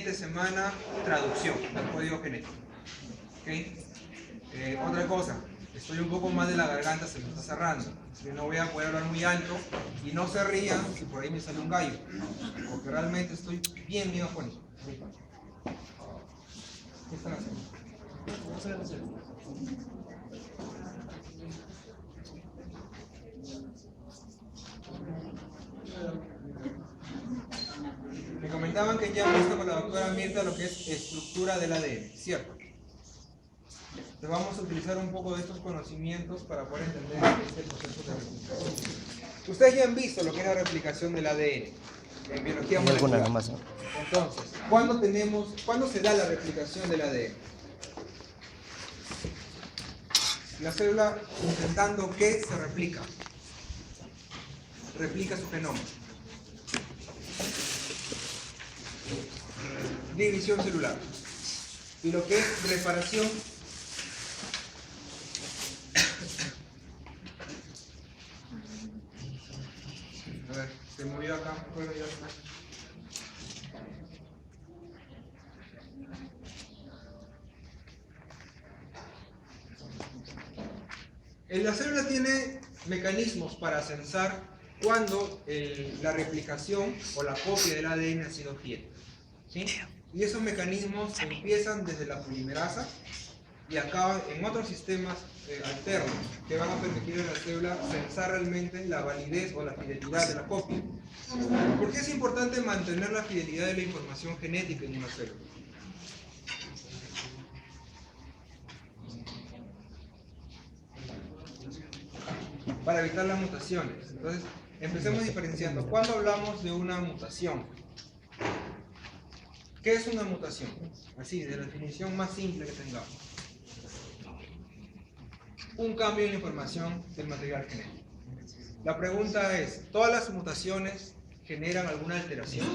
siguiente semana, traducción del código genético. ¿Okay? Otra cosa, estoy un poco más de la garganta, se me está cerrando. Así que no voy a poder hablar muy alto y no se rían si por ahí me sale un gallo. Porque realmente estoy bien afónico. ¿Qué están haciendo? Me comentaban que ya han visto con la doctora Mirta lo que es estructura del ADN, ¿cierto? Entonces vamos a utilizar un poco de estos conocimientos para poder entender este proceso de replicación. Ustedes ya han visto lo que es la replicación del ADN en biología molecular. Entonces, ¿cuándo se da la replicación del ADN? La célula intentando que se replica su genoma. División celular. Y lo que es reparación, a ver, se movió acá, ¿puedo ir acá? La célula tiene mecanismos para censar cuando la replicación o la copia del ADN ha sido fiel, ¿sí? Y esos mecanismos empiezan desde la polimerasa y acaban en otros sistemas alternos que van a permitir a la célula censar realmente la validez o la fidelidad de la copia. ¿Por qué es importante mantener la fidelidad de la información genética en una célula? Para evitar las mutaciones. Entonces, empecemos diferenciando. ¿Cuándo hablamos de una mutación? ¿Qué es una mutación? Así, de la definición más simple que tengamos. Un cambio en la información del material genético. La pregunta es, ¿todas las mutaciones generan alguna alteración?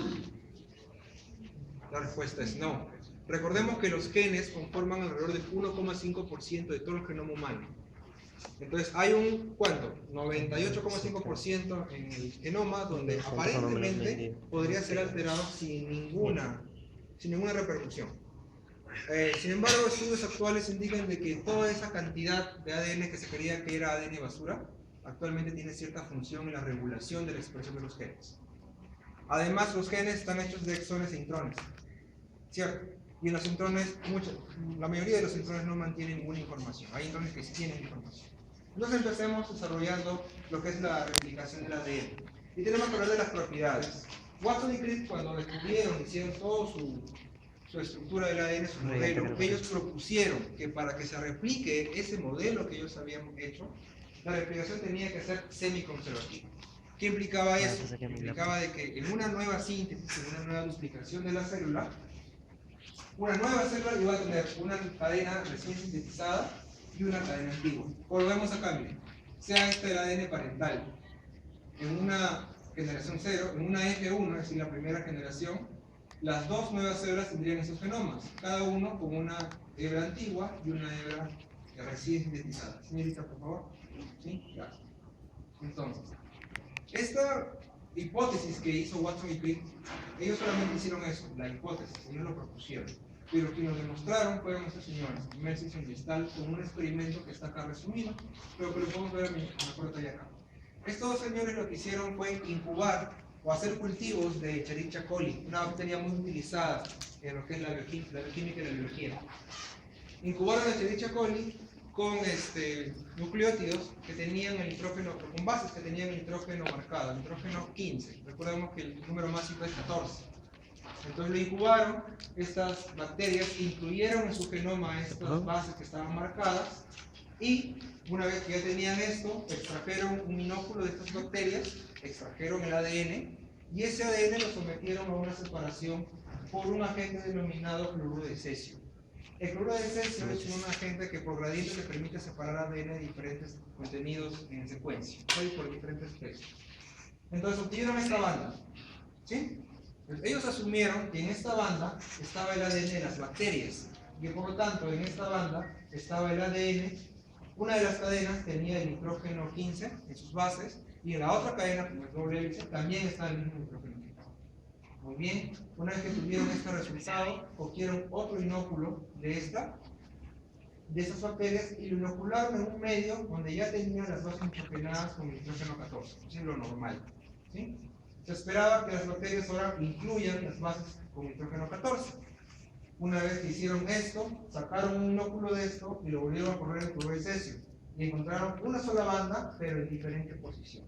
La respuesta es no. Recordemos que los genes conforman alrededor del 1,5% de todo el genoma humano. Entonces hay un, ¿cuánto? 98,5% en el genoma donde aparentemente podría ser alterado sin ninguna repercusión. Sin embargo, estudios actuales indican de que toda esa cantidad de ADN que se creía que era ADN basura, actualmente tiene cierta función en la regulación de la expresión de los genes. Además, los genes están hechos de exones e intrones, ¿cierto? Y en los intrones, la mayoría de los intrones no mantienen ninguna información. Hay intrones que sí tienen información. Entonces empecemos desarrollando lo que es la replicación del ADN. Y tenemos que hablar de las propiedades. Watson y Crick, cuando descubrieron, hicieron toda su estructura del ADN, su modelo, ellos propusieron que para que se replique ese modelo que ellos habían hecho, la replicación tenía que ser semiconservativa. ¿Qué implicaba eso? Implicaba de que en una nueva síntesis, en una nueva duplicación de la célula, una nueva célula iba a tener una cadena recién sintetizada y una cadena antigua. Como lo vemos acá, miren, sea este el ADN parental. En una generación 0, en una F1, es decir, la primera generación, las dos nuevas células tendrían esos genomas, cada uno con una hebra antigua y una hebra recién sintetizada. Señorita, por favor. ¿Sí? Gracias. Entonces, esta hipótesis que hizo Watson y Crick, ellos solamente hicieron eso, la hipótesis, ellos lo propusieron. Pero quienes lo demostraron fueron estos señores, Mercis y Gestal, con un experimento que está acá resumido, pero que lo podemos ver en la pantalla acá. Estos dos señores lo que hicieron fue incubar o hacer cultivos de Escherichia coli, una bacteria muy utilizada en lo que es la bioquímica y la biología. Incubaron la Escherichia coli con nucleótidos que tenían el nitrógeno, con bases que tenían el nitrógeno marcado, el nitrógeno 15. Recordemos que el número mágico es 14. Entonces lo incubaron, estas bacterias incluyeron en su genoma estas bases que estaban marcadas y una vez que ya tenían esto, extrajeron un inóculo de estas bacterias, extrajeron el ADN y ese ADN lo sometieron a una separación por un agente denominado cloruro de cesio. El cloruro de cesio es un agente que por gradiente le permite separar ADN de diferentes contenidos en secuencia, por diferentes especies. Entonces obtuvieron esta banda, ¿sí? Entonces, ellos asumieron que en esta banda estaba el ADN de las bacterias y que por lo tanto en esta banda estaba el ADN. Una de las cadenas tenía el nitrógeno 15 en sus bases y en la otra cadena, como es doble hélice, también está el mismo nitrógeno 15. Muy bien, una vez que tuvieron este resultado, cogieron otro inóculo de esas bacterias y lo inocularon en un medio donde ya tenían las bases nitrogenadas con nitrógeno 14, es decir, lo normal. ¿Sí? Se esperaba que las bacterias ahora incluyan las bases con nitrógeno 14. Una vez que hicieron esto, sacaron un inóculo de esto y lo volvieron a correr en cloruro de cesio y encontraron una sola banda, pero en diferente posición.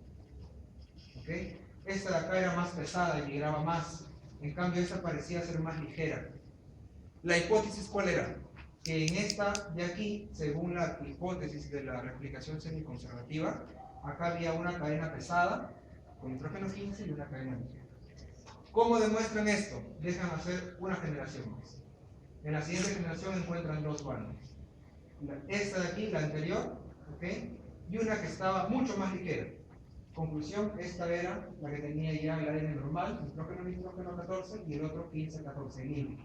¿Okay? Esta de acá era más pesada y migraba más, en cambio esta parecía ser más ligera. ¿La hipótesis cuál era? Que en esta de aquí, según la hipótesis de la replicación semiconservativa, acá había una cadena pesada con nitrógeno 15 y una cadena ligera. ¿Cómo demuestran esto? Dejan hacer una generación más. En la siguiente generación encuentran dos bandas. Esta de aquí, la anterior, ¿okay? Y una que estaba mucho más ligera. Conclusión, esta era la que tenía ya el ADN normal, nitrógeno 14 y el otro 15-14 híbrido.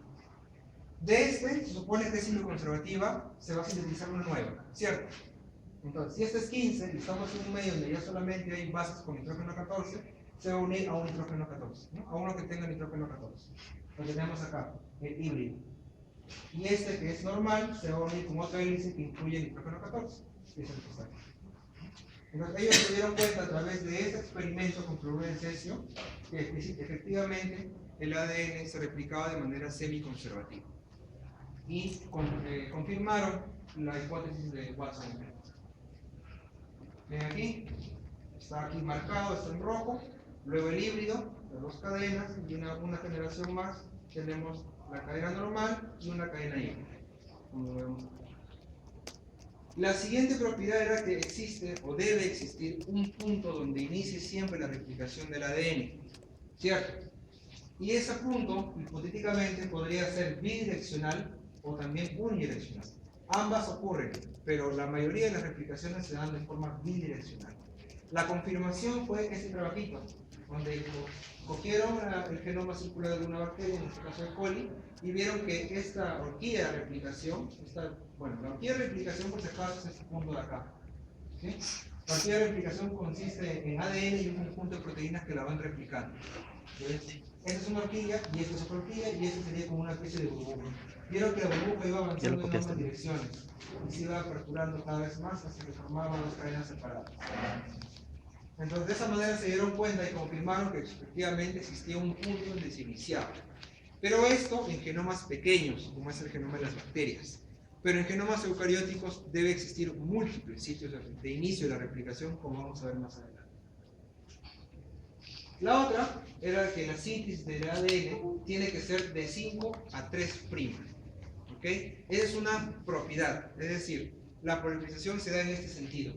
De este, se supone que es semiconservativa, se va a sintetizar una nueva, ¿cierto? Entonces, si este es 15 y estamos en un medio donde ya solamente hay bases con nitrógeno 14, se va a unir a un nitrógeno 14, ¿no? A uno que tenga nitrógeno 14. Lo tenemos acá, el híbrido. Y este que es normal se va a unir con otra hélice que incluye nitrógeno 14, que es el que está aquí. Entonces, ellos se dieron cuenta a través de este experimento con cloruro de cesio que efectivamente el ADN se replicaba de manera semiconservativa. Y confirmaron la hipótesis de Watson. Ven aquí, está aquí marcado, está en rojo. Luego el híbrido, las dos cadenas, y una generación más, tenemos la cadena normal y una cadena híbrida, como vemos aquí. La siguiente propiedad era que existe o debe existir un punto donde inicie siempre la replicación del ADN, ¿cierto? Y ese punto, hipotéticamente, podría ser bidireccional o también unidireccional. Ambas ocurren, pero la mayoría de las replicaciones se dan de forma bidireccional. La confirmación fue este trabajito, donde cogieron el genoma circular de una bacteria, en este caso E. coli, y vieron que esta horquilla de replicación, la horquilla de replicación por si acaso es este punto de acá. ¿Sí? La horquilla de replicación consiste en ADN y un conjunto de proteínas que la van replicando. ¿Sí? Esta es una horquilla y esta es otra horquilla y esta sería como una especie de burbuja. Vieron que la burbuja iba avanzando en ambas direcciones y se iba aperturando cada vez más hasta que formaban dos cadenas separadas. Entonces, de esa manera se dieron cuenta y confirmaron que efectivamente existía un punto donde se iniciaba. Pero esto en genomas pequeños, como es el genoma de las bacterias. Pero en genomas eucarióticos debe existir múltiples sitios de inicio de la replicación, como vamos a ver más adelante. La otra era que la síntesis del ADN tiene que ser de 5 a 3'. ¿Ok? Esa es una propiedad, es decir, la polimerización se da en este sentido,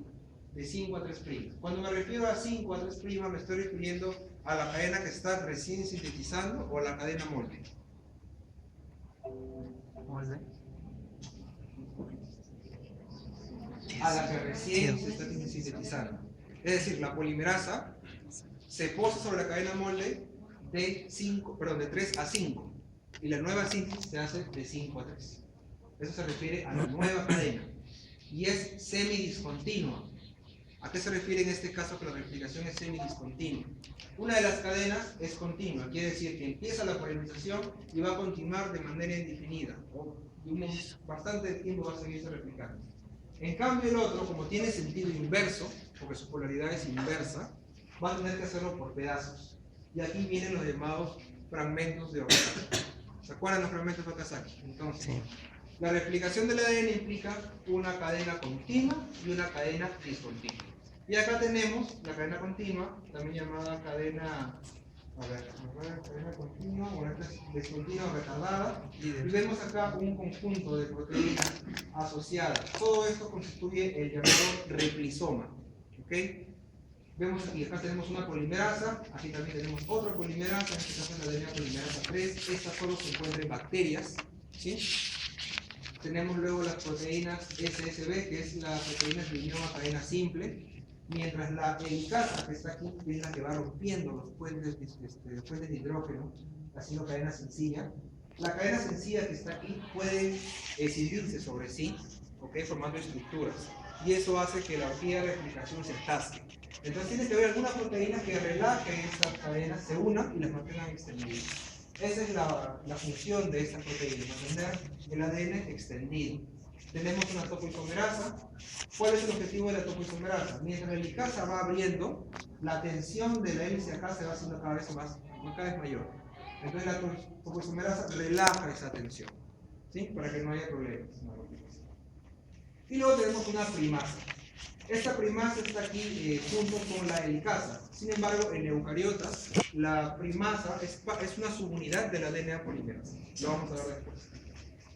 de 5 a 3'. Cuando me refiero a 5 a 3', me estoy refiriendo a la cadena que está recién sintetizando o a la cadena molde. ¿Molde? A la que recién se está sintetizando. Es decir, la polimerasa se posa sobre la cadena molde de 3 a 5 y la nueva síntesis se hace de 5 a 3. Eso se refiere a la nueva cadena y es semidiscontinua. ¿A qué se refiere en este caso que la replicación es semidiscontinua? Una de las cadenas es continua, quiere decir que empieza la polimerización y va a continuar de manera indefinida o bastante tiempo va a seguirse replicando. En cambio el otro, como tiene sentido inverso, porque su polaridad es inversa, va a tener que hacerlo por pedazos. Y aquí vienen los llamados fragmentos de Okazaki. ¿Se acuerdan los fragmentos de Okazaki? Entonces, sí. La replicación del ADN implica una cadena continua y una cadena discontinua. Y acá tenemos la cadena continua, también llamada cadena continua o discontinua retardada. Y vemos acá un conjunto de proteínas asociadas. Todo esto constituye el llamado replisoma. ¿Ok? Vemos aquí, acá tenemos una polimerasa, aquí también tenemos otra polimerasa, en este caso es la ADN polimerasa 3, esta solo se encuentra en bacterias, ¿sí? Tenemos luego las proteínas SSB, que es la proteína de unión a cadena simple, mientras la helicasa, que está aquí, es la que va rompiendo los puentes de hidrógeno, haciendo cadena sencilla. La cadena sencilla que está aquí puede escindirse sobre sí, ¿okay? Formando estructuras. y eso hace que la horquilla de replicación se atasque. Entonces tiene que haber alguna proteína que relaje estas cadenas, se unan y las mantengan extendidas. Esa es la función de esta proteína, mantener el ADN extendido. Tenemos una topoisomerasa. ¿Cuál es el objetivo de la topoisomerasa? Mientras la helicasa va abriendo, la tensión de la hélice acá se va haciendo cada vez mayor. Entonces la topoisomerasa relaja esa tensión, ¿sí? Para que no haya problemas. Y luego tenemos una primasa. Esta primasa está aquí junto con la helicasa. Sin embargo, en eucariotas, la primasa es una subunidad de la DNA polimerasa. Lo vamos a ver después.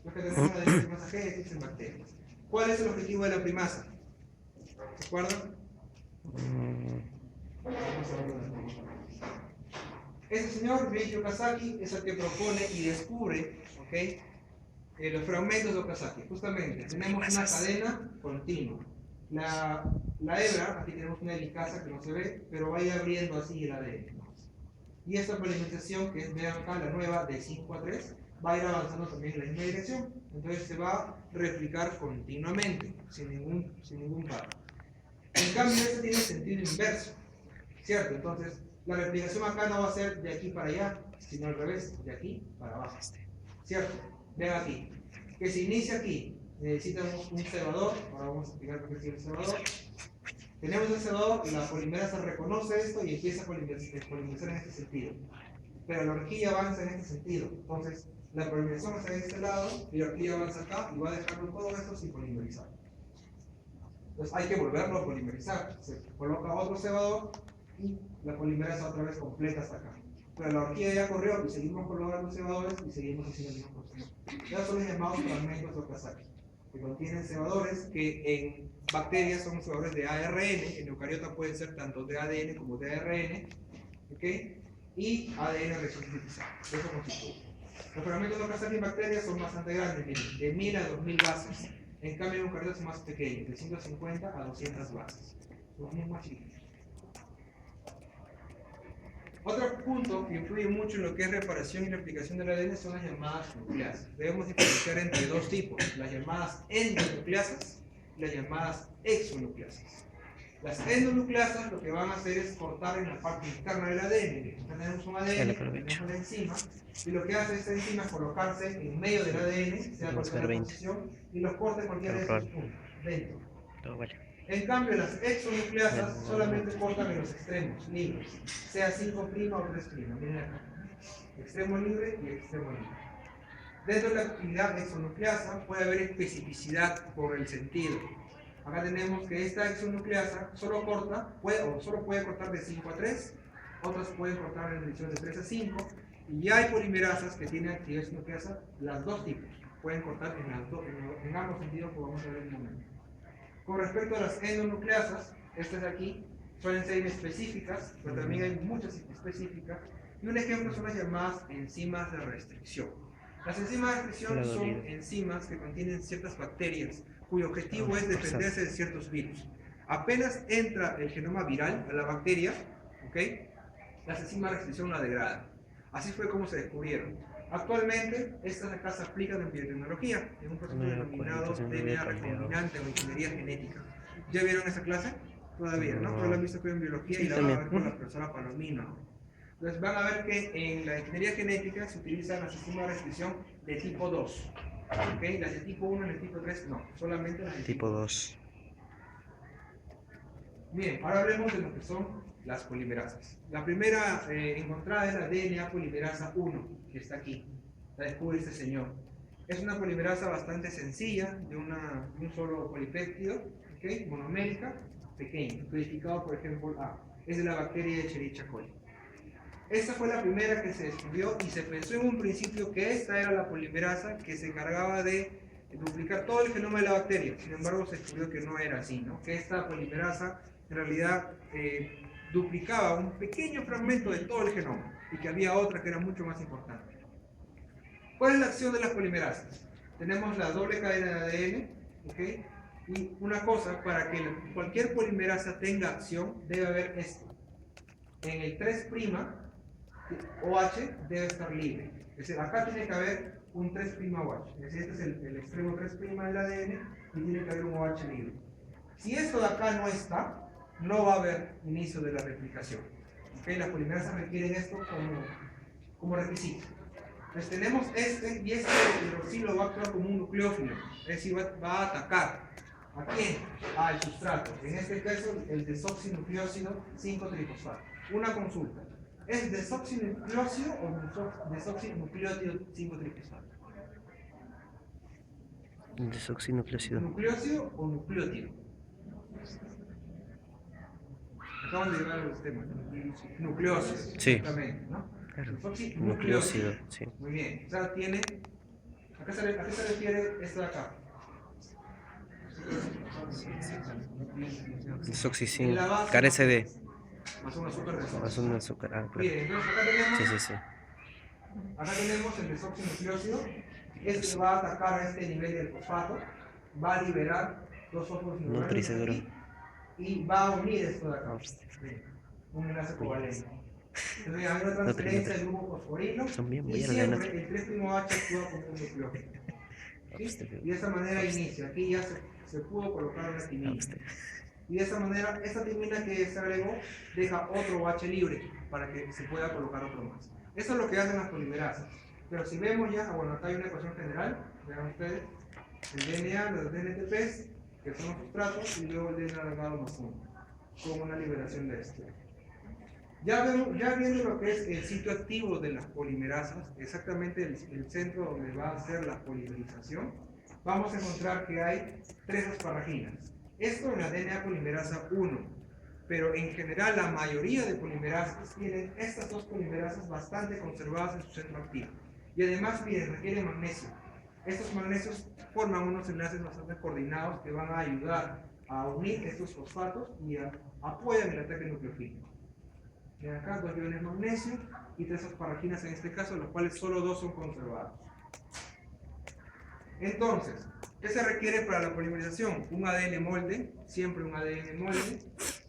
Porque tenemos la DNA primasa G en bacterias. ¿Cuál es el objetivo de la primasa? ¿Se acuerdan? Este señor, Ryuichi Okazaki, es el que propone y descubre, ¿okay?, los fragmentos de Okazaki. Justamente, tenemos una cadena continua. La hebra, aquí tenemos una helicasa que no se ve, pero va a ir abriendo así el ADN. Y esta polimerización, que es, vean acá, la nueva de 5 a 3, va a ir avanzando también en la misma dirección. Entonces se va a replicar continuamente, sin ningún paro. En cambio, esto tiene sentido inverso, ¿cierto? Entonces, la replicación acá no va a ser de aquí para allá, sino al revés, de aquí para abajo, ¿cierto? Vean aquí, que se inicia aquí. Necesitamos un cebador. Ahora vamos a explicar por qué es el cebador. Tenemos el cebador, la polimerasa reconoce esto y empieza a polimerizar en este sentido. Pero la horquilla avanza en este sentido. Entonces, la polimerización está en este lado y la horquilla avanza acá y va dejando todo esto sin polimerizar. Entonces, hay que volverlo a polimerizar. Se coloca otro cebador y la polimerasa otra vez completa hasta acá. Pero la horquilla ya corrió y seguimos colocando cebadores y seguimos haciendo el mismo proceso. Ya son los llamados fragmentos de Okazaki, que contienen cebadores que en bacterias son cebadores de ARN, en eucariota pueden ser tanto de ADN como de ARN, ¿okay?, y ADN recién sintetizado. Eso constituye. Los fragmentos de Okazaki en bacterias son bastante grandes, miren, de 1000 a 2000 bases. En cambio, en eucariotas son más pequeños, de 150 a 200 bases. Son más chiquitos. Otro punto que influye mucho en lo que es reparación y replicación del ADN son las llamadas nucleasas. Debemos diferenciar entre dos tipos, las llamadas endonucleasas y las llamadas exonucleasas. Las endonucleasas lo que van a hacer es cortar en la parte interna del ADN. Tenemos un ADN, tenemos una enzima, y lo que hace esta enzima es colocarse en medio del ADN, sea cualquier posición, y los corta en cualquiera de estos puntos, dentro. En cambio, las exonucleasas solamente cortan en los extremos, libres, sea 5' o 3', miren acá. Extremo libre y extremo libre. Dentro de la actividad exonucleasa puede haber especificidad por el sentido. Acá tenemos que esta exonucleasa solo puede cortar de 5 a 3, otras pueden cortar en dirección de 3 a 5, y ya hay polimerasas que tienen actividad exonucleasa, las dos tipos, pueden cortar en ambos sentidos, como vamos a ver en un momento. Con respecto a las endonucleasas, estas de aquí suelen ser inespecíficas, pero también hay muchas específicas, y un ejemplo son las llamadas enzimas de restricción. Las enzimas de restricción son enzimas que contienen ciertas bacterias, cuyo objetivo es defenderse de ciertos virus. Apenas entra el genoma viral a la bacteria, ¿okay?, las enzimas de restricción la degradan. Así fue como se descubrieron. Actualmente, estas acá se aplican en biotecnología, en un proceso denominado DNA recombinante o ingeniería genética. ¿Ya vieron esa clase? Todavía, ¿no? Pero la han visto en biología y la van a ver con la profesora Palomino. Entonces van a ver que en la ingeniería genética se utilizan las enzimas de restricción de tipo 2. ¿Okay? Las de tipo 1 y las de tipo 3 no, solamente las de tipo 2. Bien, ahora hablemos de lo que son las polimerasas. La primera encontrada es la DNA polimerasa 1, que está aquí. La descubre este señor. Es una polimerasa bastante sencilla, de un solo polipéptido, ¿okay?, monomérica, pequeña, codificado por ejemplo A. Es de la bacteria Escherichia coli. Esta fue la primera que se descubrió y se pensó en un principio que esta era la polimerasa que se encargaba de duplicar todo el genoma de la bacteria. Sin embargo, se descubrió que no era así, ¿no? Que esta polimerasa en realidad duplicaba un pequeño fragmento de todo el genoma y que había otra que era mucho más importante. ¿Cuál es la acción de las polimerasas? Tenemos la doble cadena de ADN, ¿okay?, y una cosa, para que cualquier polimerasa tenga acción debe haber esto. En el 3' OH debe estar libre. Es decir, acá tiene que haber un 3' OH. Es decir, este es el extremo 3' del ADN y tiene que haber un OH libre. Si esto de acá no está, no va a haber inicio de la replicación. ¿Okay? Las polimerasas requieren esto como requisito. Entonces tenemos este, y este hidroxilo va a actuar como un nucleófilo, es decir, va a atacar. ¿A quién? Al sustrato. En este caso, el desoxinucleósido 5-trifosfato. Una consulta. ¿Es desoxinucleósido o desoxinucleótido 5-trifosfato? Desoxinucleósido. ¿Nucleósido o nucleótido? Acaban de llegar a los temas. Nucleósido. Sí. Exactamente, ¿no? Claro. Desoxinucleósido. Nucleósido, sí. Muy bien. O sea, tiene... ¿A qué se refiere esto de acá? Desoxicin. Carece de. Más un azúcar de soja. Más un azúcar. Ah, claro. Bien, entonces acá tenemos... Sí, sí, sí. Acá tenemos el desoxinucleósido. Este va a atacar a este nivel del fosfato, va a liberar los fósforos Nutriceduro. y va a unir esto de acá. Un enlace covalente. Entonces hay una transferencia de un fosforilo Son bien y buenas, siempre el 3'H actúa como un nucleófilo. ¿Sí? Y de esa manera inicia. Aquí ya se pudo colocar una timina. Y de esa manera, esta timina que se agregó deja otro OH libre para que se pueda colocar otro más. Eso es lo que hacen las polimerasas. Pero si vemos ya, bueno, acá hay una ecuación general, vean ustedes, el DNA, los DNTPs, que son los sustratos, y luego el DNA alargado más 1, con una liberación de este. Ya viendo lo que es el sitio activo de las polimerasas, exactamente el centro donde va a hacer la polimerización, vamos a encontrar que hay 3 asparraginas. Esto en la DNA polimerasa 1, pero en general la mayoría de polimerasas tienen estas 2 polimerasas bastante conservadas en su centro activo. Y además, miren, requieren magnesio. Estos magnesios forman unos enlaces bastante coordinados que van a ayudar a unir estos fosfatos y apoyan el ataque nucleofílico. Y acá 2 iones magnesio y 3 asparraginas en este caso, los cuales solo 2 son conservados. Entonces, ¿qué se requiere para la polimerización? Un ADN molde, siempre un ADN molde,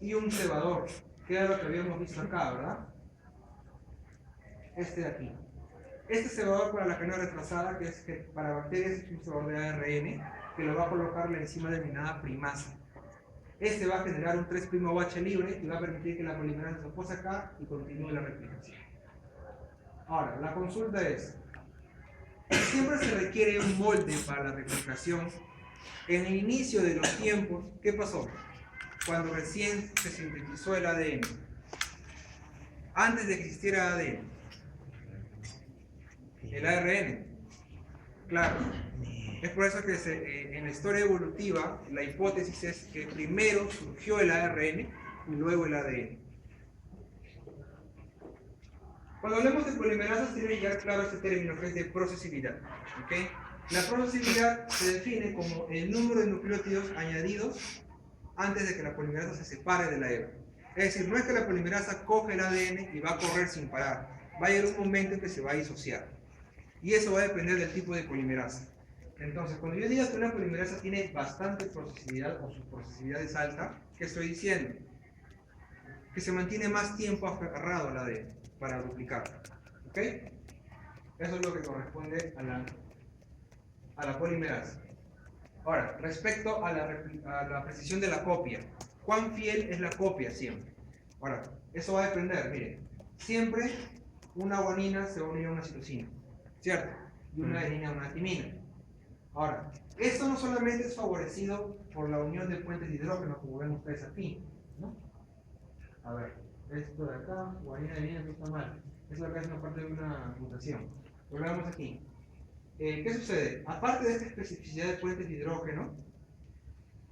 y un cebador, que era lo que habíamos visto acá, ¿verdad? Este de aquí. Este cebador para la cadena retrasada, que es que para bacterias es un cebador de ARN, que lo va a colocar la enzima denominada primasa. Este va a generar un 3'OH libre y va a permitir que la polimerasa se pose acá y continúe la replicación. Ahora, la consulta es, siempre se requiere un molde para la replicación. En el inicio de los tiempos, ¿qué pasó? Cuando recién se sintetizó el ADN. Antes de que existiera ADN. El ARN. Claro. Es por eso que en la historia evolutiva la hipótesis es que primero surgió el ARN y luego el ADN. Cuando hablamos de polimerasas tiene ya claro este término que es de procesibilidad. ¿Okay? La procesibilidad se define como el número de nucleótidos añadidos antes de que la polimerasa se separe de la hebra. Es decir, no es que la polimerasa coge el ADN y va a correr sin parar. Va a llegar un momento en que se va a disociar. Y eso va a depender del tipo de polimerasa. Entonces, cuando yo diga que una polimerasa tiene bastante procesibilidad o su procesibilidad es alta, ¿qué estoy diciendo? Que se mantiene más tiempo aferrado al ADN para duplicarlo. ¿Ok? Eso es lo que corresponde a la polimerasa. Ahora, respecto a la precisión de la copia, ¿cuán fiel es la copia siempre? Ahora, eso va a depender, miren, siempre una guanina se va a unir a una citosina, ¿cierto? Y una adenina a una timina. Ahora, esto no solamente es favorecido por la unión de puentes de hidrógeno, como ven ustedes aquí, ¿no? A ver, esto de acá, guanina adenina no está mal. Es lo que es una parte de una mutación. Lo veamos aquí. ¿Qué sucede? Aparte de esta especificidad de puentes de hidrógeno,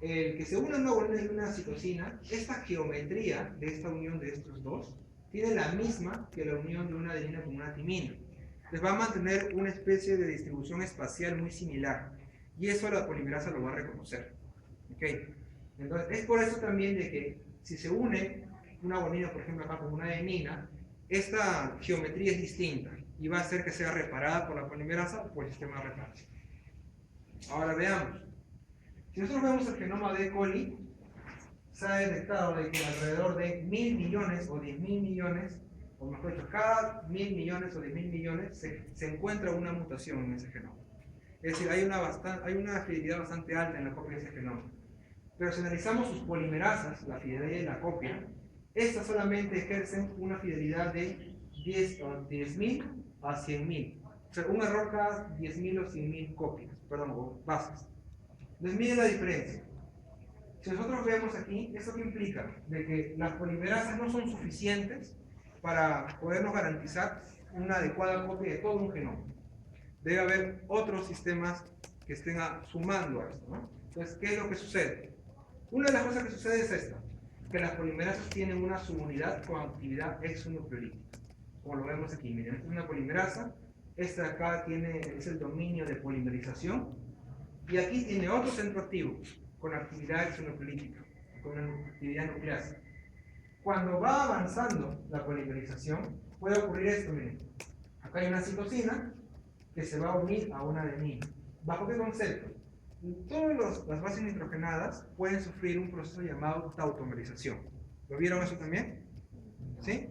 el que se une una guanina y una citosina, esta geometría de esta unión de estos dos tiene la misma que la unión de una adenina con una timina. Les va a mantener una especie de distribución espacial muy similar y eso la polimerasa lo va a reconocer. ¿Okay? Entonces, es por eso también de que si se une una guanina, por ejemplo, acá con una adenina, esta geometría es distinta y va a hacer que sea reparada por la polimerasa o por el sistema de reparación. Ahora veamos. Si nosotros vemos el genoma de E. coli, se ha detectado de que alrededor de 1000 millones o 10.000 millones, o mejor dicho, cada 1000 millones o 10.000 millones se encuentra una mutación en ese genoma. Es decir, hay una fidelidad bastante alta en la copia de ese genoma. Pero si analizamos sus polimerasas, la fidelidad y la copia, estas solamente ejercen una fidelidad de 10.000 a 100.000. O sea, un error cada 10.000 o 100.000 copias, perdón, o bases. Entonces, miren la diferencia. Si nosotros vemos aquí, ¿eso qué implica? De que las polimerasas no son suficientes para podernos garantizar una adecuada copia de todo un genoma. Debe haber otros sistemas que estén sumando a esto, ¿no? Entonces, ¿qué es lo que sucede? Una de las cosas que sucede es esta, que las polimerasas tienen una subunidad con actividad exonucleolítica. Como lo vemos aquí, miren, esta es una polimerasa, esta de acá es el dominio de polimerización, y aquí tiene otro centro activo con actividad exonucleolítica, con actividad nucleasa. Cuando va avanzando la polimerización, puede ocurrir esto, miren. Acá hay una citosina que se va a unir a una adenina. ¿Bajo qué concepto? Todas las bases nitrogenadas pueden sufrir un proceso llamado tautomerización. ¿Lo vieron eso también? ¿Sí?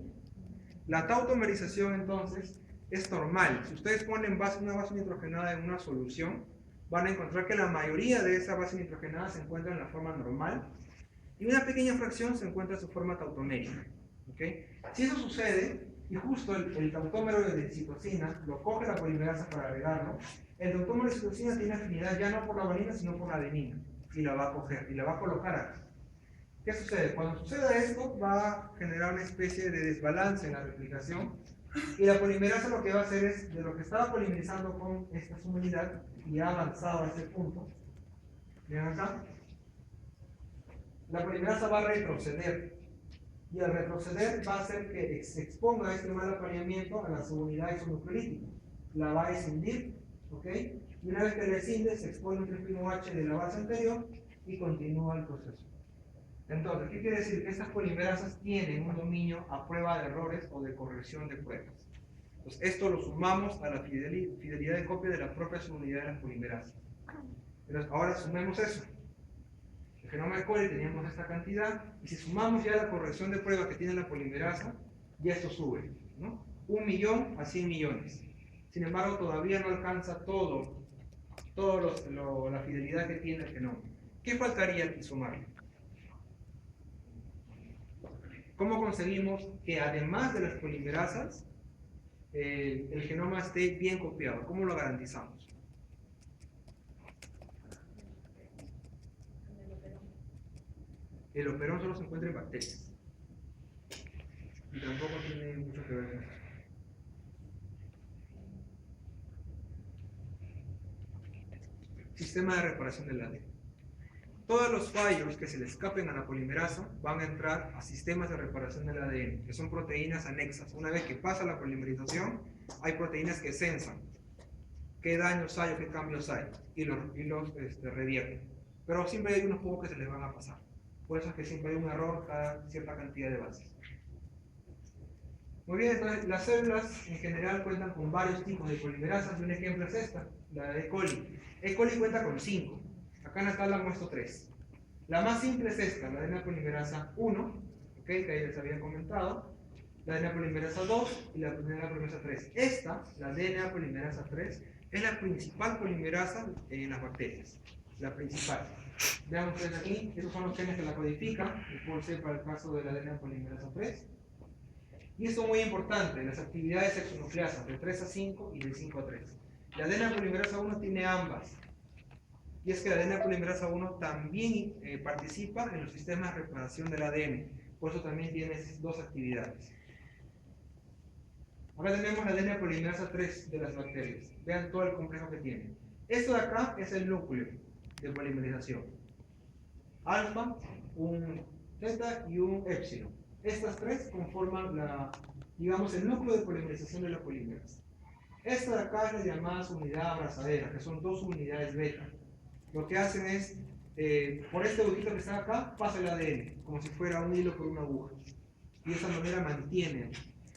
La tautomerización entonces es normal. Si ustedes ponen una base nitrogenada en una solución, van a encontrar que la mayoría de esa base nitrogenada se encuentra en la forma normal y una pequeña fracción se encuentra en su forma tautomérica. ¿Okay? Si eso sucede, y justo el tautómero de citosina lo coge la polimerasa para agregarlo, el tautómero de citosina tiene afinidad ya no por la valine sino por la adenina, y la va a coger, y la va a colocar aquí. ¿Qué sucede? Cuando suceda esto, va a generar una especie de desbalance en la replicación, y la polimerasa lo que va a hacer es, de lo que estaba polimerizando con esta subunidad, y ha avanzado a ese punto, vean acá, la polimerasa va a retroceder, y al retroceder va a hacer que se exponga este mal apareamiento a la subunidad exonucleolítica. La va a escindir, ¿ok? Y una vez que la escinde, se expone un 3'H de la base anterior y continúa el proceso. Entonces, ¿qué quiere decir? Que estas polimerasas tienen un dominio a prueba de errores o de corrección de pruebas. Entonces, esto lo sumamos a la fidelidad de copia de la propia subunidad de las polimerasas. Entonces, ahora sumemos eso. El genoma de coli teníamos esta cantidad, y si sumamos ya la corrección de prueba que tiene la polimerasa, ya esto sube, ¿no? 1.000.000 a 100 millones. Sin embargo, todavía no alcanza la fidelidad que tiene el genoma. ¿Qué faltaría aquí sumarlo? ¿Cómo conseguimos que además de las polimerasas, el genoma esté bien copiado? ¿Cómo lo garantizamos? El operón solo se encuentra en bacterias. Y tampoco tiene mucho que ver con eso. Sistema de reparación del ADN. Todos los fallos que se le escapen a la polimerasa van a entrar a sistemas de reparación del ADN, que son proteínas anexas. Una vez que pasa la polimerización, hay proteínas que censan qué daños hay o qué cambios hay, y los revierten. Pero siempre hay unos pocos que se les van a pasar. Por eso es que siempre hay un error cada cierta cantidad de bases. Muy bien, entonces las células en general cuentan con varios tipos de polimerasas, y un ejemplo es esta, la de E. coli. E. coli cuenta con 5. Acá en la tabla muestro 3. La más simple es esta, la DNA polimerasa 1, que ahí les había comentado, la DNA polimerasa 2 y la DNA polimerasa 3. Esta, la DNA polimerasa 3, es la principal polimerasa en las bacterias, la principal. Vean ustedes aquí, esos son los genes que la codifican, por ser para el caso de la DNA polimerasa 3. Y esto es muy importante, las actividades exonucleasas, de 3 a 5 y de 5 a 3. La DNA polimerasa 1 tiene ambas. Y es que la DNA polimerasa 1 también participa en los sistemas de reparación del ADN. Por eso también tiene esas dos actividades. Ahora tenemos la DNA polimerasa 3 de las bacterias. Vean todo el complejo que tiene. Esto de acá es el núcleo de polimerización. Alfa, un zeta y un épsilon. Estas tres conforman el núcleo de polimerización de la polimerasa. Esta de acá es la llamada unidad abrazadera, que son dos unidades beta. Lo que hacen es, por este agujito que está acá, pasa el ADN, como si fuera un hilo por una aguja. Y de esa manera mantiene.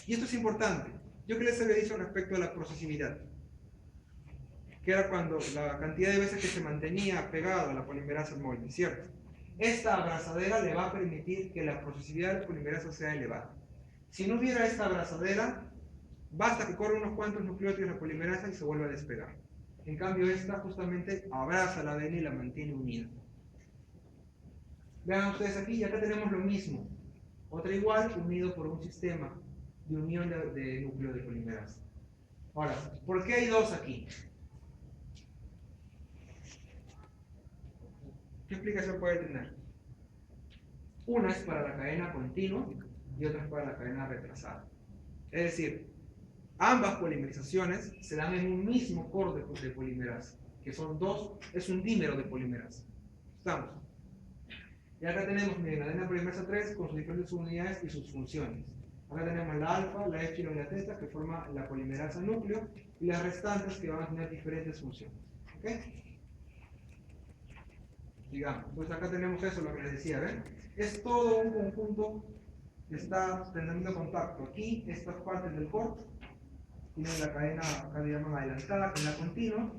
Y esto es importante. Yo que les había dicho respecto a la procesividad, que era cuando la cantidad de veces que se mantenía pegado a la polimerasa al molde, ¿cierto? Esta abrazadera le va a permitir que la procesividad de la polimerasa sea elevada. Si no hubiera esta abrazadera, basta que corra unos cuantos nucleótidos la polimerasa y se vuelva a despegar. En cambio, esta justamente abraza el ADN y la mantiene unida. Vean ustedes aquí, y acá tenemos lo mismo. Otra igual, unido por un sistema de unión de núcleo de polimerasa. Ahora, ¿por qué hay dos aquí? ¿Qué explicación puede tener? Una es para la cadena continua y otra es para la cadena retrasada. Es decir, ambas polimerizaciones se dan en un mismo core de polimerasa, que son dos, es un dímero de polimerasa. ¿Estamos? Y acá tenemos, miren, la adena polimerasa 3 con sus diferentes unidades y sus funciones. Acá tenemos la alfa, la epsilon y la teta que forman la polimerasa núcleo y las restantes que van a tener diferentes funciones. ¿Ok? Digamos, pues acá tenemos eso, lo que les decía, ¿ven? Es todo un conjunto que está teniendo contacto. Aquí, estas partes del core tienen la cadena, acá le llaman adelantada, que es la continua,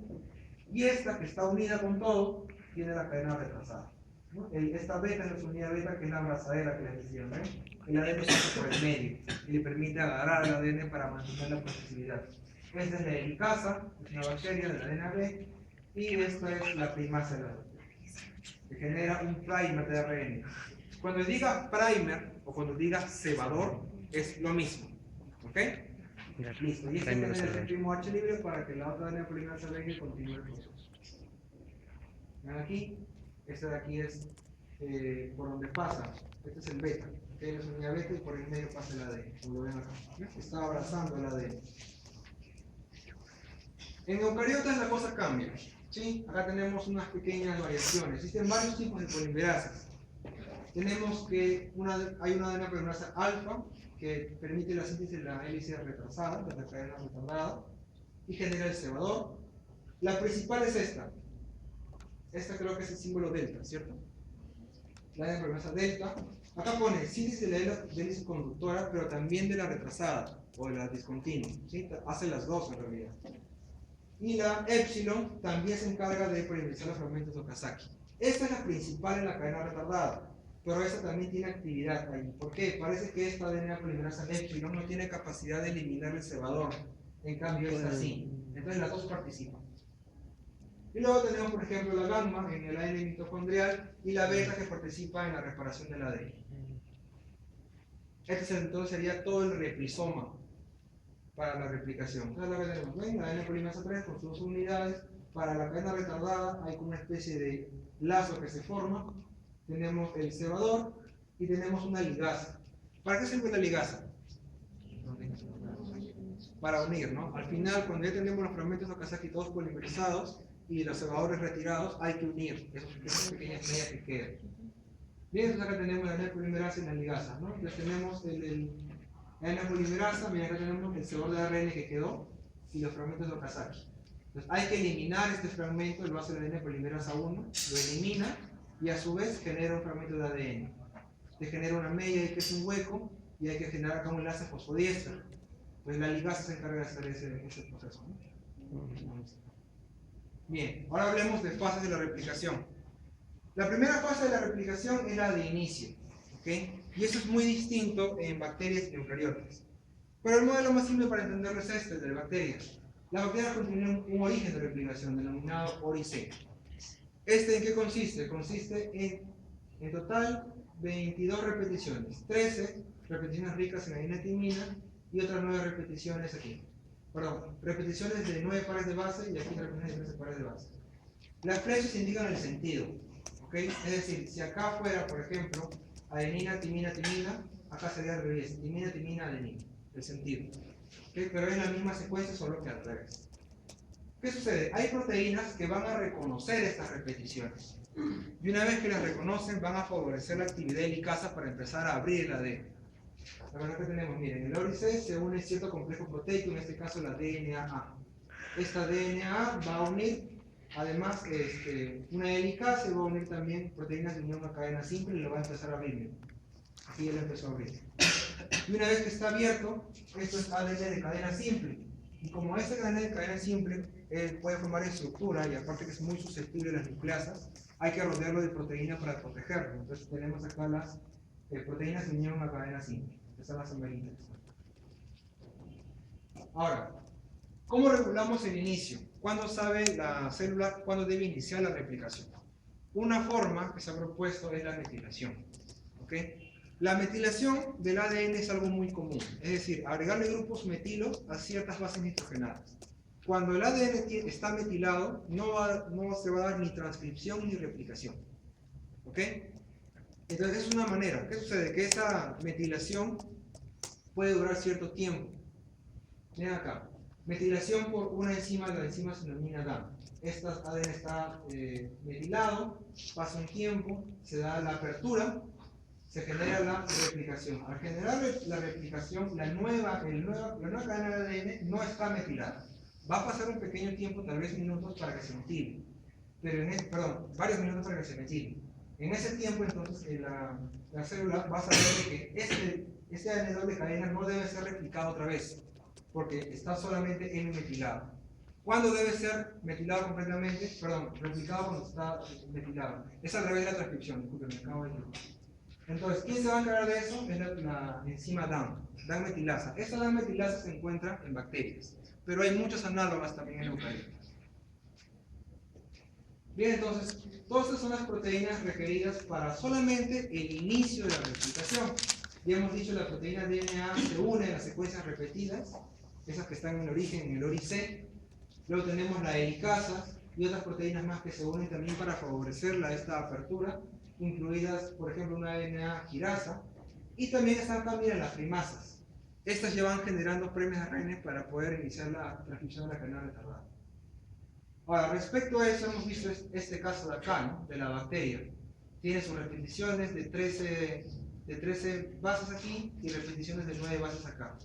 y esta que está unida con todo, tiene la cadena retrasada. ¿No? Esta beta es la unidad beta, que es la abrazadera que les decía, ¿ven? El ADN pasa por el medio y le permite agarrar al ADN para mantener la positividad. Esta es la helicasa, es una bacteria de la cadena B, y esta es la primasa de la bacteria, que genera un primer de ARN. Cuando diga primer o cuando diga cebador, es lo mismo. ¿Ok? Listo. Y este tiene el primo H libre para que la otra ADN polimerasa venga y continúe el proceso. ¿Ven aquí? Este de aquí es por donde pasa. Este es el beta. Este es la unidad beta y por el medio pasa el ADN. Como lo ven acá. Está abrazando el ADN. En eucariotas la cosa cambia. ¿Sí? Acá tenemos unas pequeñas variaciones. Existen varios tipos de polimerasas. Tenemos que hay una ADN polimerasa alfa que permite la síntesis de la hélice retrasada, de la cadena retardada, y genera el cebador. La principal es esta. Esta creo que es el símbolo delta, ¿cierto? La ADN polimerasa delta. Acá pone síntesis de la hélice conductora, pero también de la retrasada o de la discontinua. ¿Sí? Hace las dos en realidad. Y la epsilon también se encarga de polimerizar los fragmentos de Okazaki. Esta es la principal en la cadena retardada, pero esta también tiene actividad ahí. ¿Por qué? Parece que esta ADN polimerasa epsilon no tiene capacidad de eliminar el cebador. En cambio, esta sí. Entonces las dos participan. Y luego tenemos, por ejemplo, la gamma en el ADN mitocondrial y la beta que participa en la reparación del ADN. Este entonces sería todo el replisoma para la replicación. Entonces la tenemos, ¿ven? La ADN polimerasa 3 con sus unidades. Para la cadena retardada hay como una especie de lazo que se forma. Tenemos el cebador y tenemos una ligasa. ¿Para qué sirve la ligasa? Para unir, ¿no? Al final, cuando ya tenemos los fragmentos de Okazaki todos polimerizados y los cebadores retirados, hay que unir esas pequeñas medias que quedan. Bien, entonces acá tenemos la ADN polimerasa y la ligasa, ¿no? Entonces tenemos la ADN polimerasa, mira, acá tenemos el cebador de ARN que quedó y los fragmentos de Okazaki. Entonces hay que eliminar este fragmento, lo hace la ADN polimerasa 1, lo elimina y a su vez genera un fragmento de ADN. Se genera una media y que es un hueco y hay que generar acá un enlace fosfodiéster. Entonces la ligasa se encarga de hacer ese proceso, ¿no? Bien, ahora hablemos de fases de la replicación. La primera fase de la replicación es la de inicio, ¿ok? Y eso es muy distinto en bacterias y eucariotas. Pero el modelo más simple para entenderlo es este, el de bacterias. Las bacterias contienen un origen de replicación denominado ORIC. ¿Este en qué consiste? Consiste en total 22 repeticiones, 13 repeticiones ricas en adenatimina y otras 9 repeticiones aquí. Perdón, repeticiones de 9 pares de base y aquí repeticiones de 13 pares de base. Las flechas indican el sentido, ¿ok? Es decir, si acá fuera, por ejemplo, adenina, timina, timina, acá sería al revés, timina, timina, adenina, el sentido. ¿Okay? Pero es la misma secuencia, solo que al revés. ¿Qué sucede? Hay proteínas que van a reconocer estas repeticiones. Y una vez que las reconocen, van a favorecer la actividad helicasa para empezar a abrir el ADN. La verdad que tenemos, miren, el ORIC se une cierto complejo proteico, en este caso la DNA. Esta DNA va a unir, además, una helicasa y va a unir también proteínas de unión a cadena simple y lo va a empezar a abrir. Aquí ya lo empezó a abrir. Y una vez que está abierto, esto es ADN de cadena simple. Y como este ADN de cadena simple puede formar estructura y aparte que es muy susceptible a las nucleasas, hay que rodearlo de proteína para protegerlo. Entonces tenemos acá las proteínas de unión a cadena simple. Estas son las amarillas. Ahora, ¿cómo regulamos el inicio? ¿Cuándo sabe la célula cuándo debe iniciar la replicación? Una forma que se ha propuesto es la metilación. ¿Ok? La metilación del ADN es algo muy común, es decir, agregarle grupos metilos a ciertas bases nitrogenadas. Cuando el ADN está metilado, no se va a dar ni transcripción ni replicación. ¿Ok? Entonces es una manera. ¿Qué sucede? Que esa metilación puede durar cierto tiempo. Miren acá. Metilación por una enzima, la enzima se denomina DAM. Este ADN está metilado, pasa un tiempo, se da la apertura, se genera la replicación. Al generar la replicación, la nueva cadena de ADN no está metilada. Va a pasar un pequeño tiempo, tal vez minutos, para que se metile. Varios minutos para que se metile. En ese tiempo, entonces, la célula va a saber que este ADN doble cadena no debe ser replicado otra vez, porque está solamente N-metilado. ¿Cuándo debe ser metilado completamente? Replicado cuando está metilado. Es al revés de la transcripción, disculpen, me acabo de equivocar. Entonces, ¿quién se va a encargar de eso? Es la enzima DAM, DAM metilasa. Esta DAM metilasa se encuentra en bacterias, pero hay muchas análogas también en eucariotas. Bien, entonces, todas estas son las proteínas requeridas para solamente el inicio de la replicación. Ya hemos dicho, la proteína DNA se une en las secuencias repetidas, esas que están en el origen, en el ORIC. Luego tenemos la helicasa y otras proteínas más que se unen también para favorecer esta apertura, incluidas, por ejemplo, una DNA quirasa. Y también están también las primasas. Estas ya van generando premios ARN para poder iniciar la transcripción de la cadena retardada. Ahora, respecto a eso, hemos visto este caso de acá, ¿no? De la bacteria. Tiene sus repeticiones de 13 bases aquí y repeticiones de 9 bases acá.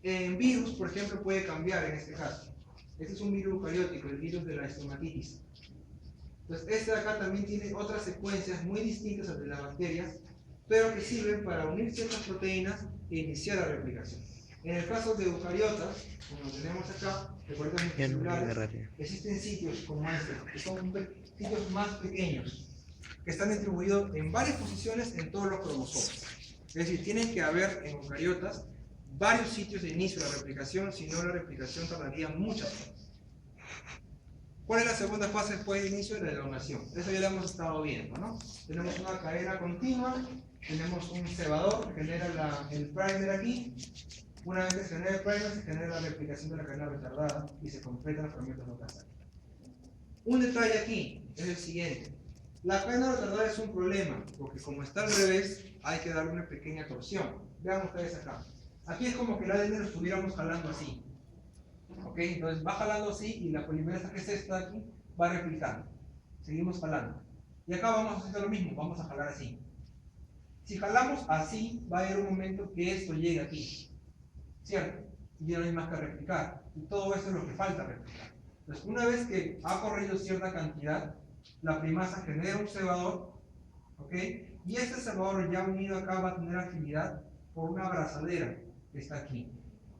En virus, por ejemplo, puede cambiar en este caso. Este es un virus eucariótico, el virus de la estomatitis. Entonces, este de acá también tiene otras secuencias muy distintas a las de las bacterias, pero que sirven para unir ciertas proteínas e iniciar la replicación. En el caso de eucariotas, como lo tenemos acá, recuerden celulares, existen sitios como este, que son sitios más pequeños, que están distribuidos en varias posiciones en todos los cromosomas. Es decir, tienen que haber en eucariotas varios sitios de inicio de la replicación, si no la replicación tardaría muchas horas. ¿Cuál es la segunda fase después del inicio? De la elongación. Eso ya lo hemos estado viendo, ¿no? Tenemos una cadena continua, tenemos un cebador que genera el primer aquí. Una vez que se genera el primer, se genera la replicación de la cadena retardada y se completan los fragmentos no casados. Un detalle aquí es el siguiente. La cadena retardada es un problema, porque como está al revés, hay que darle una pequeña torsión. Vean ustedes acá. Aquí es como que el ADN lo estuviéramos jalando así. ¿Ok? Entonces va jalando así y la polimerasa que es esta de aquí va replicando. Seguimos jalando. Y acá vamos a hacer lo mismo, vamos a jalar así. Si jalamos así, va a haber un momento que esto llegue aquí. ¿Cierto? Y ya no hay más que replicar. Y todo eso es lo que falta replicar. Entonces, una vez que ha corrido cierta cantidad, la primasa genera un cebador, ¿ok? Y este cebador ya unido acá va a tener afinidad por una abrazadera que está aquí.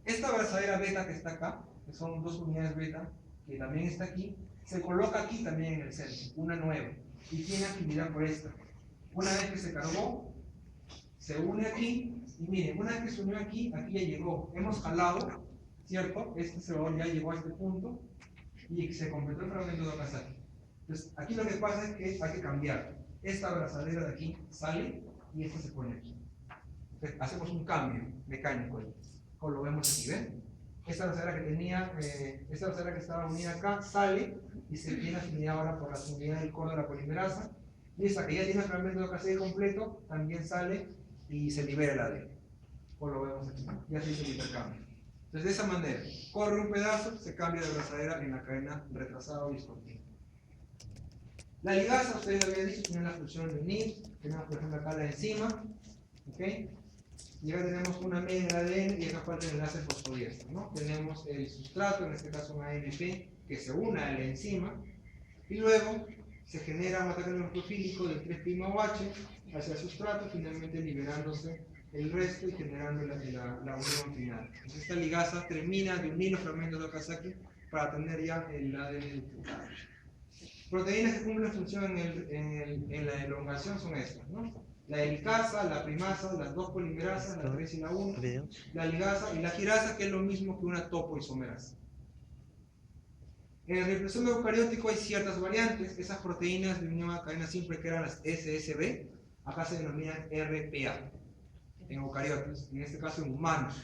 Esta abrazadera beta que está acá, que son 2 unidades beta, que también está aquí, se coloca aquí también en el centro, una nueva, y tiene afinidad por esta. Una vez que se cargó, se une aquí, y miren, una vez que se unió aquí, aquí ya llegó. Hemos jalado, ¿cierto? Este cebador ya llegó a este punto, y se completó el fragmento de Okazaki. Entonces, aquí lo que pasa es que hay que cambiar. Esta abrazadera de aquí sale, y esta se pone aquí. Entonces, hacemos un cambio mecánico ahí. Como lo vemos aquí, ¿ven? Esta abrazadera esta abrazadera que estaba unida acá sale y se tiene afinidad ahora por las unidades del cono de la polimerasa. Y esta que ya tiene el fragmento de Okazaki completo también sale y se libera el ADN. Como lo vemos aquí, ya se hizo el intercambio. Entonces, de esa manera, corre un pedazo, se cambia de abrazadera en la cadena retrasada o discontinua. La ligasa, ustedes habían dicho, tiene la función de unir. Tenemos, por ejemplo, acá la enzima. ¿Ok? Y acá tenemos una media en el ADN y acá falta el enlace fosfodiéster, ¿no? Tenemos el sustrato, en este caso un AMP, que se une a la enzima. Y luego se genera un ataque nucleofílico del 3'OH hacia el sustrato, finalmente liberándose el resto y generando la unión final. Entonces esta ligasa termina de unir los fragmentos de Okazaki para tener ya el ADN duplicado. Proteínas que cumplen función en la elongación son estas, ¿no? La helicasa, la primasa, las 2 polimerasas, la 3 y la 1, la ligasa y la quirasa, que es lo mismo que una topoisomerasa. En el ribosoma eucariótico hay ciertas variantes. Esas proteínas de unión a cadena simple que eran las SSB, acá se denominan RPA en eucariotas, en este caso en humanos.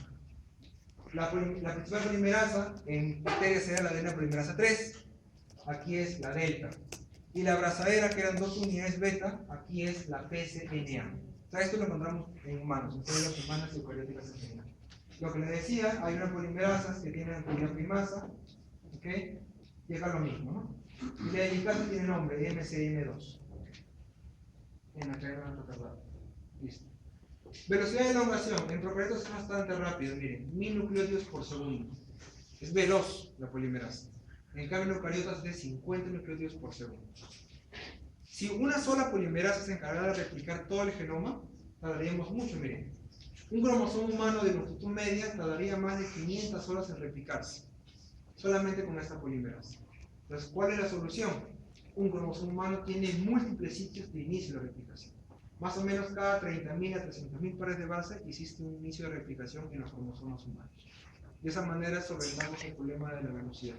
La principal polimerasa en bacterias era la adena polimerasa 3, aquí es la delta. Y la abrazadera, que eran 2 unidades beta, aquí es la PCNA. O sea, esto lo encontramos en humanos, en todas las humanas eucarióticas en general. Lo que les decía, hay unas polimerasas que tienen actividad primasa, ¿ok? Y acá lo mismo, ¿no? Y la helicasa tiene nombre, MCM2. En la cadena de listo. Velocidad de elongación, en procariotas es bastante rápido, miren, 1000 nucleótidos por segundo. Es veloz la polimerasa. En cambio, en eucariotas es de 50 nucleótidos por segundo. Si una sola polimerasa se encargara de replicar todo el genoma, tardaríamos mucho, miren. Un cromosoma humano de longitud media tardaría más de 500 horas en replicarse, solamente con esta polimerasa. Entonces, ¿cuál es la solución? Un cromosoma humano tiene múltiples sitios de inicio de replicación. Más o menos cada 30.000 a 300.000 pares de base existe un inicio de replicación en los cromosomas humanos. De esa manera solventamos el problema de la velocidad.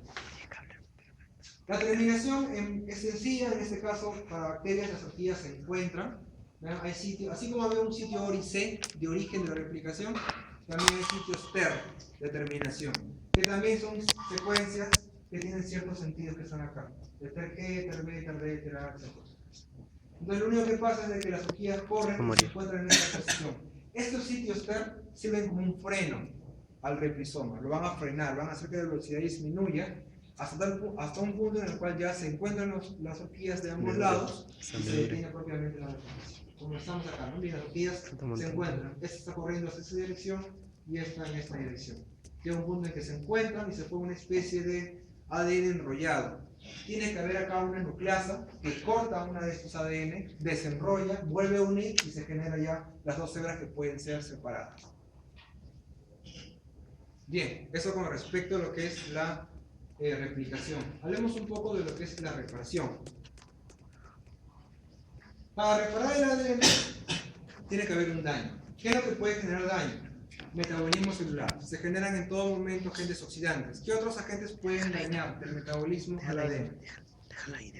La terminación es sencilla, en este caso para bacterias las horquillas se encuentran. Hay sitios, así como había un sitio ORI-C de origen de la replicación, también hay sitios TER de terminación, que también son secuencias que tienen ciertos sentidos que están acá. De TER-G, TER-B, TER-D, TER-A, etc. Entonces lo único que pasa es de que las horquillas corren y se encuentran en esta posición. Estos sitios TER sirven como un freno al replisoma, lo van a frenar, van a hacer que la velocidad disminuya hasta un punto en el cual ya se encuentran las horquillas de ambos lados y se detiene propiamente la replicación. Como estamos acá, ¿no? Bien, las horquillas se encuentran, esta está corriendo hacia esa dirección y esta en esta dirección. Llega un punto en que se encuentran y se forma una especie de ADN enrollado. Tiene que haber acá una nucleasa que corta una de estos ADN, desenrolla, vuelve a unir y se genera ya las dos hebras que pueden ser separadas. Bien, eso con respecto a lo que es la replicación. Hablemos un poco de lo que es la reparación. Para reparar el ADN tiene que haber un daño. ¿Qué es lo que puede generar daño? Metabolismo celular. Se generan en todo momento agentes oxidantes. ¿Qué otros agentes pueden dañar el metabolismo del ADN? Déjala ahí.